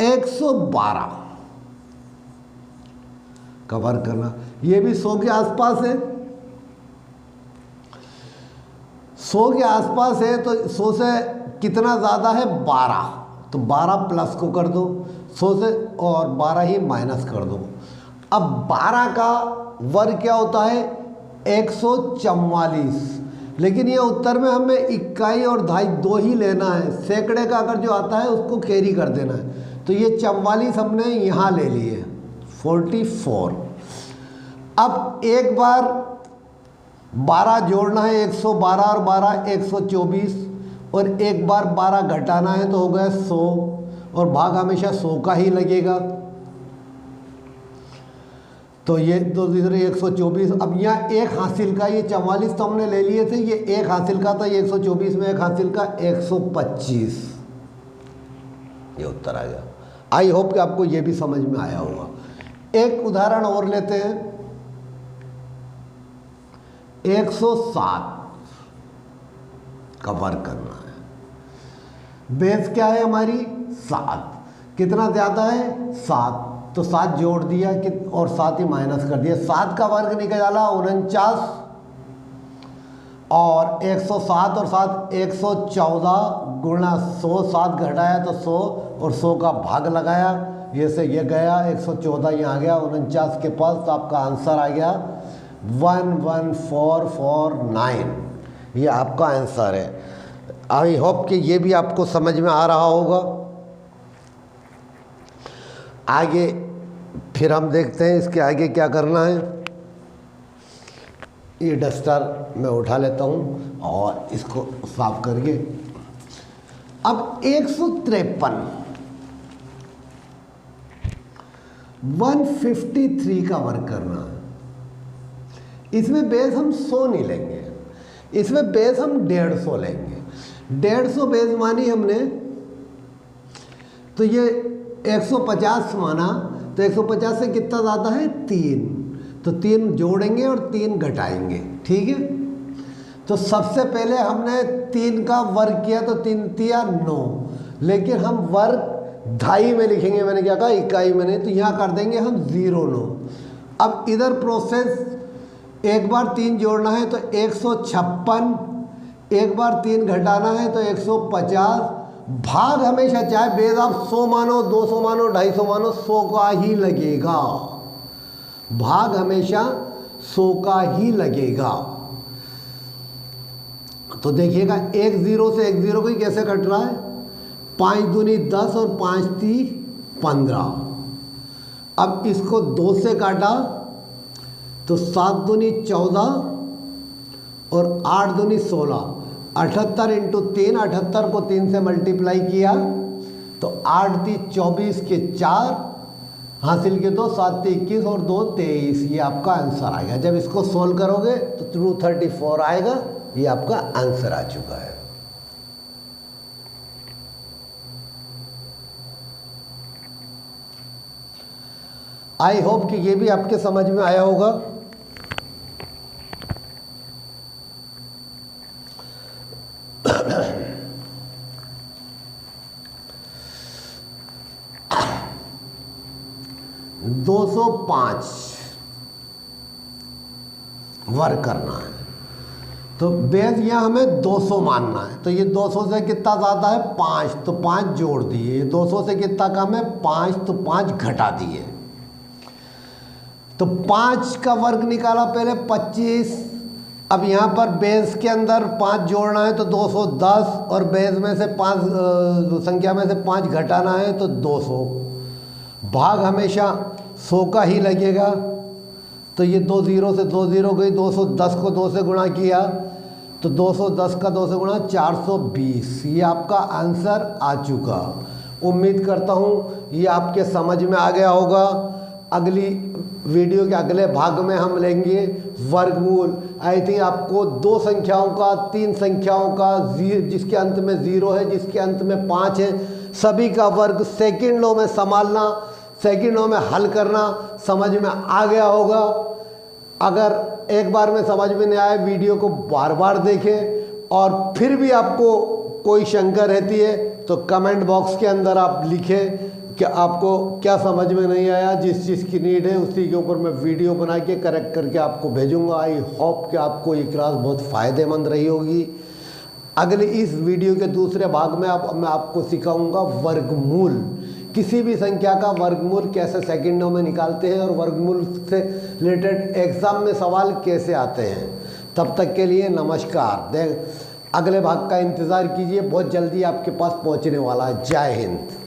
112 का वर्ग करना, ये भी 100 के आसपास है, 100 के आसपास है। तो 100 से कितना ज़्यादा है, 12, तो 12 प्लस को कर दो 100 से और 12 ही माइनस कर दो। अब 12 का वर्ग क्या होता है, 144, लेकिन ये उत्तर में हमें इकाई और दहाई दो ही लेना है। सैकड़े का अगर जो आता है उसको कैरी कर देना है। तो ये 44 हमने यहाँ ले लिए 44। अब एक बार 12 जोड़ना है, 112 और 12 124, और एक बार 12 घटाना है तो हो गया 100, और भाग हमेशा 100 का ही लगेगा। तो ये दो दूसरे 124। अब यहाँ एक हासिल का, ये 44 तो हमने ले लिए थे, ये एक हासिल का था, ये 124 में एक हासिल का 125, ये उत्तर आ गया। आई होप कि आपको ये भी समझ में आया होगा। एक उदाहरण और लेते हैं, 107 का वर्ग करना है। बेस क्या है हमारी, 7, कितना ज़्यादा है, 7, तो 7 जोड़ दिया कि और 7 ही माइनस कर दिया। 7 का वर्ग निकाला 49, और 107 और 7 114 गुणा 100, 7 घटाया तो 100 और 100 का भाग लगाया, ये से ये गया 114 यहाँ आ गया 49 के पास, तो आपका आंसर आ गया 11449, ये आपका आंसर है। आई होप कि ये भी आपको समझ में आ रहा होगा। आगे फिर हम देखते हैं इसके आगे क्या करना है। ये डस्टर मैं उठा लेता हूँ और इसको साफ करके, अब 153 153 का वर्ग करना है। इसमें बेस हम 100 नहीं लेंगे, इसमें बेस हम 150 लेंगे। 150 बेस मानी हमने, तो ये 150 माना, तो 150 से कितना ज़्यादा है, 3, तो 3 जोड़ेंगे और 3 घटाएंगे, ठीक है। तो सबसे पहले हमने 3 का वर्ग किया, तो 3 तिया 9, लेकिन हम वर्ग दहाई में लिखेंगे, मैंने क्या कहा, इकाई में नहीं, तो यहाँ कर देंगे हम 0,9। अब इधर प्रोसेस, एक बार 3 जोड़ना है तो 156, एक बार 3 घटाना है तो 150, भाग हमेशा चाहे बेस आप 100 मानो, 200 मानो, 250 मानो, 100 का ही लगेगा। भाग हमेशा 100 का ही लगेगा। तो देखिएगा, एक 0 से एक 0 को ही कैसे कट रहा है, 5 दूनी 10 और 5 ती 15। अब इसको 2 से काटा तो 7 दूनी 14 और 8 दूनी 16, 78 इंटू 3, 78 को 3 से मल्टीप्लाई किया तो 8 ती 24 के 4 हासिल के 2, 7 ती 21 और 2 23, ये आपका आंसर आएगा। जब इसको सोल्व करोगे तो 234 आएगा, ये आपका आंसर आ चुका है। आई होप कि ये भी आपके समझ में आया होगा। दो 205 वर्ग करना है, तो बेस यहाँ हमें 200 मानना है। तो ये 200 से कितना ज़्यादा है, 5, तो 5 जोड़ दिए। 200 से कितना कम है, 5, तो 5 घटा दिए। तो 5 का वर्ग निकाला पहले 25। अब यहाँ पर बेस के अंदर 5 जोड़ना है तो 210, और बेस में से 5 संख्या में से 5 घटाना है तो 200। भाग हमेशा 100 का ही लगेगा। तो ये 2 0 से 2 0 गई, 210 को 2 से गुणा किया तो 210 का 2 से गुणा 420, ये आपका आंसर आ चुका। उम्मीद करता हूँ ये आपके समझ में आ गया होगा। अगली वीडियो के अगले भाग में हम लेंगे वर्गमूल। आई थिंक आपको 2 संख्याओं का, 3 संख्याओं का, जिसके अंत में 0 है, जिसके अंत में 5 है, सभी का वर्ग सेकंडों में संभालना, सेकंडों में हल करना समझ में आ गया होगा। अगर एक बार में समझ में नहीं आए, वीडियो को बार बार देखें, और फिर भी आपको कोई शंका रहती है तो कमेंट बॉक्स के अंदर आप लिखें कि आपको क्या समझ में नहीं आया। जिस चीज़ की नीड है उसी के ऊपर मैं वीडियो बना के करेक्ट करके आपको भेजूंगा। आई होप कि आपको ये क्लास बहुत फ़ायदेमंद रही होगी। अगले इस वीडियो के दूसरे भाग में मैं आपको सिखाऊंगा वर्गमूल, किसी भी संख्या का वर्गमूल कैसे सेकंडों में निकालते हैं और वर्गमूल से रिलेटेड एग्ज़ाम में सवाल कैसे आते हैं। तब तक के लिए नमस्कार। अगले भाग का इंतज़ार कीजिए, बहुत जल्दी आपके पास पहुंचने वाला है। जय हिंद।